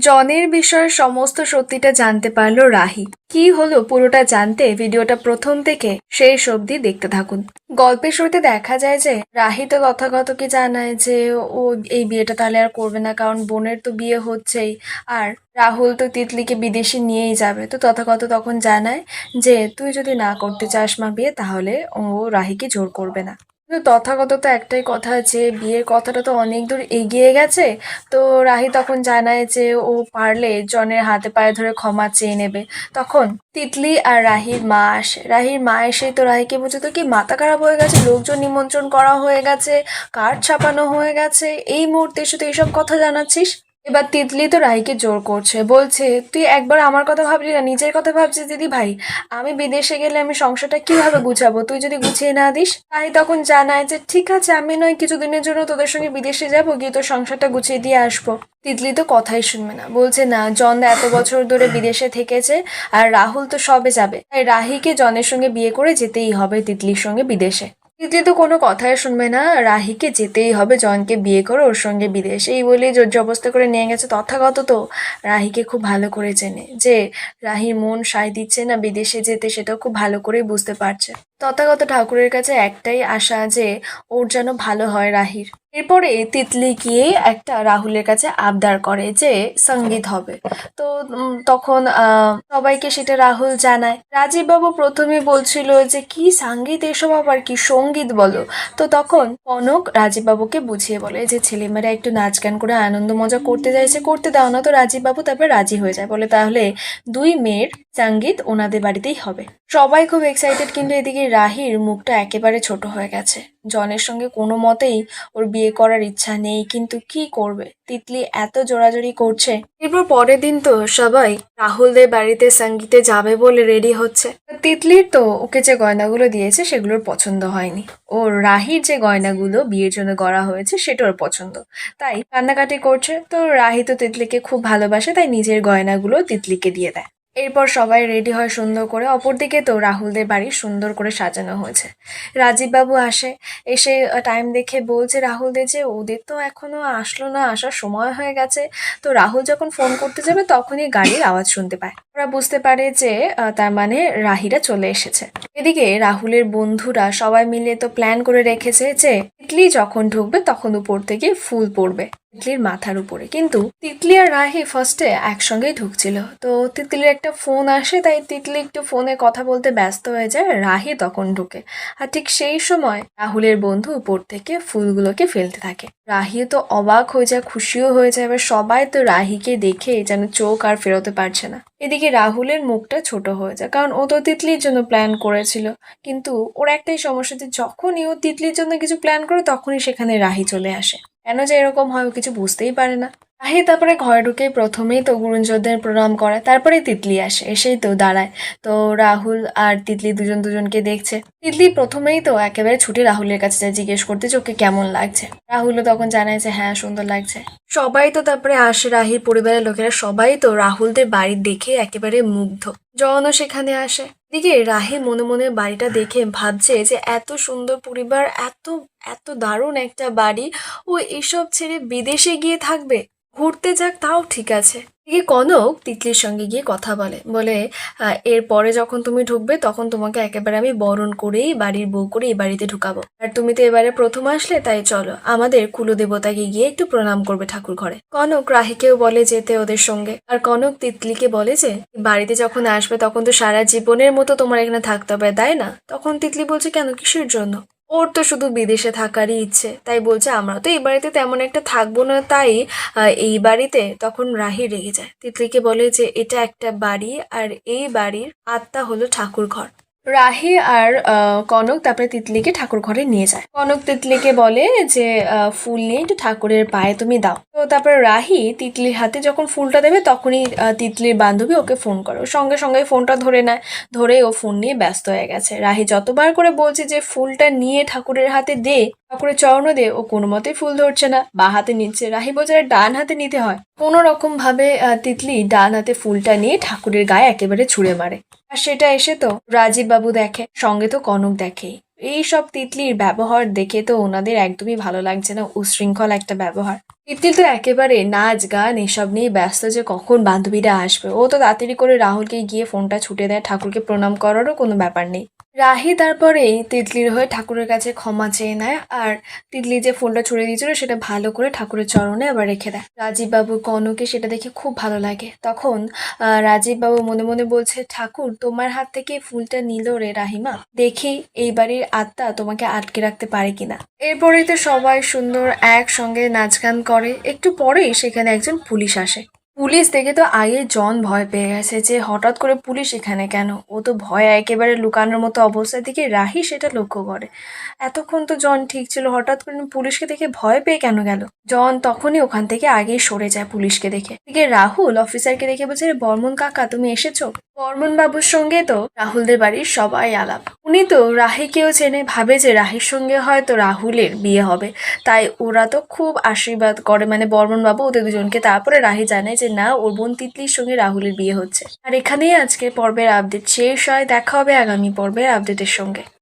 জনের বিষয়ে সমস্ত সত্যিটা জানতে পারলো রাহি। কি হলো পুরোটা জানতে ভিডিওটা প্রথম থেকে শেষ অবধি দেখতে থাকুন। গল্পের শুরুতে দেখা যায় যে রাহি তো তথাগত কি জানায় যে ও এই বিয়েটা তাহলে আর করবে না, কারণ বোনের তো বিয়ে হচ্ছেই, আর রাহুল তো তিতলিকে বিদেশে নিয়েই যাবে। তো তথাগত তখন জানায় যে তুই যদি না করতে চাস মা বিয়ে, তাহলে ও রাহিকে জোর করবে না। কিন্তু তথাগত তো একটাই কথা, যে বিয়ের কথাটা তো অনেক দূর এগিয়ে গেছে। তো রাহি তখন জানায় যে ও পারলে জনের হাতে পায়ে ধরে ক্ষমা চেয়ে নেবে। তখন তিতলি আর রাহির মা আসে। রাহির মা এসে তো রাহিকে বলছে, তো কি মাথা খারাপ হয়ে গেছে? লোকজন নিমন্ত্রণ করা হয়ে গেছে, কার্ড ছাপানো হয়ে গেছে, এই মুহূর্তে এসে তুই এইসব কথা জানাচ্ছিস? এবার তিতলি তো রাহিকে জোর করছে, বলছে তুই একবার আমার কথা ভাবলি না, নিজের কথা ভাবছিস দিদি ভাই। আমি বিদেশে গেলে আমি সংসারটা কিভাবে গুছাবো, তুই যদি গুছিয়ে না দিস। রাহি তখন জানায় যে ঠিক আছে, আমি নয় কিছুদিনের জন্য তোদের সঙ্গে বিদেশে যাবো, গিয়ে তোর সংসারটা গুছিয়ে দিয়ে আসবো। তিতলি তো কথাই শুনবে না, বলছে না, জনদা এত বছর ধরে বিদেশে থেকেছে, আর রাহুল তো সবে যাবে, তাই রাহিকে জনের সঙ্গে বিয়ে করে যেতেই হবে তিতলির সঙ্গে বিদেশে। তিতলি তো কোনো কথাই শুনবে না, রাহিকে যেতেই হবে জনকে বিয়ে করে ওর সঙ্গে বিদেশে, এই বলেই জোর জবস্তি করে নিয়ে গেছে। তথাগত তো রাহিকে খুব ভালো করে চেনে, যে রাহির মন সায় দিচ্ছে না বিদেশে যেতে, সেটাও খুব ভালো করেই বুঝতে পারছে। তথাগত ঠাকুরের কাছে একটাই আশা, যে ওর যেন ভালো হয় রাহির। এরপরে তিতলি গিয়ে একটা রাহুলের কাছে আবদার করে যে সঙ্গীত হবে। তো তখন সবাইকে সেটা রাহুল জানায়। রাজীব বাবু প্রথমে বলছিল যে কি সঙ্গীত, এসব আবার কি, সঙ্গীত বলো। তো তখন কনক রাজীব বাবুকে বুঝিয়ে বলে যে ছেলেমেয়েরা একটু নাচ গান করে আনন্দ মজা করতে চাইছে, করতে দাও না। তো রাজীব বাবু তারপরে রাজি হয়ে যায়, বলে তাহলে দুই মেয়ের সঙ্গীত ওনাদের বাড়িতেই হবে। সবাই খুব এক্সাইটেড, কিন্তু এদিকে রাহির মুখটা একেবারে ছোট হয়ে গেছে। জনের সঙ্গে কোনো মতেই ওর বিয়ে করার ইচ্ছা নেই, কিন্তু কি করবে, তিতলি এত জোরাজোরি করছে। এরপর পরের দিন তো সবাই রাহুলদের বাড়িতে সঙ্গীতে যাবে বলে রেডি হচ্ছে। তিতলির তো ওকে যে গয়নাগুলো দিয়েছে সেগুলোর পছন্দ হয়নি। ওর রাহির যে গয়নাগুলো বিয়ের জন্য করা হয়েছে সেটা ওর পছন্দ, তাই কান্নাকাটি করছে। তো রাহি তো তিতলিকে খুব ভালোবাসে, তাই নিজের গয়নাগুলো তিতলিকে দিয়ে দেয়। এরপর সবাই রেডি হয় সুন্দর করে। অপরদিকে তো রাহুলদের বাড়ি সুন্দর করে সাজানো হয়েছে। রাজীব বাবু আসে, এসে টাইম দেখে বলছে রাহুলদের যে ওদের তো এখনো আসলো না, আসার সময় হয়ে গেছে। তো রাহুল যখন ফোন করতে যাবে তখনই গাড়ির আওয়াজ শুনতে পায়। ওরা বুঝতে পারে যে তার মানে রাহিরা চলে এসেছে। এদিকে রাহুলের বন্ধুরা সবাই মিলে তো প্ল্যান করে রেখেছে যে তিতলি যখন ঢুকবে তখন উপর থেকে ফুল পড়বে তিতলির মাথার উপরে। কিন্তু তিতলি আর রাহি ফার্স্টে একসঙ্গেই ঢুকছিল। তো তিতলির একটা ফোন আসে, তাই তিতলি একটু ফোনে কথা বলতে ব্যস্ত হয়ে যায়, রাহি তখন ঢুকে। আর ঠিক সেই সময় রাহুলের বন্ধু উপর থেকে ফুলগুলোকে ফেলতে থাকে। রাহিও তো অবাক হয়ে যায়, খুশিও হয়ে যায়। এবার সবাই তো রাহিকে দেখে যেন চোখ আর ফেরোতে পারছে না। এদিকে রাহুলের মুখটা ছোট হয়ে যায়, কারণ ও তো তিতলির জন্য প্ল্যান করেছিল। কিন্তু ওর একটাই সমস্যা, যে যখনই ও তিতলির জন্য কিছু প্ল্যান করে তখনই সেখানে রাহি চলে আসে। কেন যে এরকম হয় ও কিছু বুঝতেই পারে না। রাহি তারপরে ঘরে ঢুকে প্রথমেই তো গুরুজনদের প্রণাম করে, তারপরে তিতলি আসে, এসেই তো দাঁড়ায়। তো রাহুল আর তিতলি দুজন দুজনকে দেখছে। তিতলি প্রথমেই তো একেবারে ছুটে রাহুলের কাছে যায় জিজ্ঞেস করতে যে ওকে কেমন লাগছে। রাহুলও তখন জানায় যে হ্যাঁ সুন্দর লাগছে। সবাই তো তারপরে আসে, রাহির পরিবারের লোকেরা সবাই তো রাহুলদের বাড়ি দেখে একেবারে মুগ্ধ। জনও সেখানে আসে। এদিকে রাহি মনে মনে বাড়িটা দেখে ভাবছে যে এত সুন্দর পরিবার, এত এত দারুণ একটা বাড়ি, ও এসব ছেড়ে বিদেশে গিয়ে থাকবে। ঘুরতে যাক তাও ঠিক আছে। এদিকে কনক তিতলির সঙ্গে গিয়ে কথা বলে, বলে এরপরে যখন তুমি ঢুকবে তখন তোমাকে একেবারে আমি বরণ করেই বাড়ির বউ করে এই বাড়িতে ঢুকাবো। আর তুমি তো এবারে প্রথম আসলে, তাই চলো আমাদের কুলদেবতাকে গিয়ে একটু প্রণাম করবে ঠাকুর ঘরে। কনক রাহিকেও বলে যেতে ওদের সঙ্গে। আর কনক তিতলিকে বলে যে বাড়িতে যখন আসবে তখন তো সারা জীবনের মতো তোমার এখানে থাকতে হবে, তাই না? তখন তিতলি বলছে কেন, কিসের জন্য? ওর তো শুধু বিদেশে থাকারই ইচ্ছে, তাই বলছে আমরা তো এই বাড়িতে তেমন একটা থাকবো না, তাই এই বাড়িতে। তখন রাহি রেগে যায়, তিতলিকে বলে যে এটা একটা বাড়ি, আর এই বাড়ির আত্মা হলো ঠাকুর ঘর। রাহি আর কনক তারপরে তিতলিকে ঠাকুর ঘরে নিয়ে যায়। কনক তিতলিকে বলে যে ফুল নিয়ে একটু ঠাকুরের পায়ে তুমি দাও। তো তারপর রাহি তিতলির হাতে যখন ফুলটা দেবে তখনই তিতলির বান্ধবী ওকে ফোন করে, ও সঙ্গে সঙ্গে ফোনটা ধরে নেয়। ধরে ও ফোন নিয়ে ব্যস্ত হয়ে গেছে। রাহি যতবার করে বলছে যে ফুলটা নিয়ে ঠাকুরের হাতে দে, ঠাকুরের চরণও দে, ও কোনো মতেই ফুল ধরছে না, বা হাতে নিচ্ছে। রাহি বলছে ডান হাতে নিতে হয়। কোনো রকম ভাবে তিতলি ডান হাতে ফুলটা নিয়ে ঠাকুরের গায়ে একেবারে ছুঁড়ে মারে। আর সেটা এসে তো রাজীব বাবু দেখে, সঙ্গে তো কনক দেখে। এইসব তিতলির ব্যবহার দেখে তো ওনাদের একদমই ভালো লাগছে না, উশৃঙ্খল একটা ব্যবহার। তিতলি তো একেবারে নাচ গান এসব নিয়ে ব্যস্ত যে কখন বান্ধবীরা আসবে। ও তো তাড়াতাড়ি করে রাহুলকে গিয়ে ফোনটা ছুটে দেয়, ঠাকুরকে প্রণাম করারও কোনো ব্যাপার নেই। রাহি তারপরেই তিতলির হয়ে ঠাকুরের কাছে ক্ষমা চেয়ে নেয়, আর তিতলি যে ফোনটা ছুড়ে দিয়েছিল সেটা ভালো করে ঠাকুরের চরণে আবার রেখে দেয়। রাজীব বাবু কনকে সেটা দেখে খুব ভালো লাগে। তখন রাজীব বাবু মনে মনে বলছে, ঠাকুর তোমার হাত থেকে ফুলটা নিল রে রাহিমা, দেখি এই বাড়ির আত্মা তোমাকে আটকে রাখতে পারে কিনা। এরপরেই তো সবাই সুন্দর একসঙ্গে নাচ গান করে। একটু পরেই সেখানে একজন পুলিশ আসে। পুলিশ দেখে তো আগে জন ভয় পেয়ে গেছে যে হঠাৎ করে পুলিশ এখানে কেন। ও তো ভয়ে একেবারে লুকানোর মতো অবস্থার দিকে রাহি সেটা লক্ষ্য করে। এতক্ষণ তো জন ঠিক ছিল, হঠাৎ করে পুলিশকে দেখে ভয় পেয়ে কেন গেল। জন তখনই ওখান থেকে আগেই সরে যায় পুলিশকে দেখে। এদিকে রাহুল অফিসারকে দেখে বলছে, "রে বর্মন কাকা, তুমি এসেছো?" বর্মন বাবুর সঙ্গে তো রাহুলদের বাড়ির সবাই আলাপ। উনি তো রাহিকেও চেনে, ভাবে যে রাহির সঙ্গে হয়তো রাহুলের বিয়ে হবে। তাই ওরা তো খুব আশীর্বাদ করে, মানে বর্মন বাবু ওদের দুজনকে। তারপরে রাহি জানে যে না, ওর বোন তিতলির সঙ্গে রাহুলের বিয়ে হচ্ছে। আর এখানেই আজকে পর্বের আপডেট শেষ হয়। দেখা হবে আগামী পর্বের আপডেটের সঙ্গে।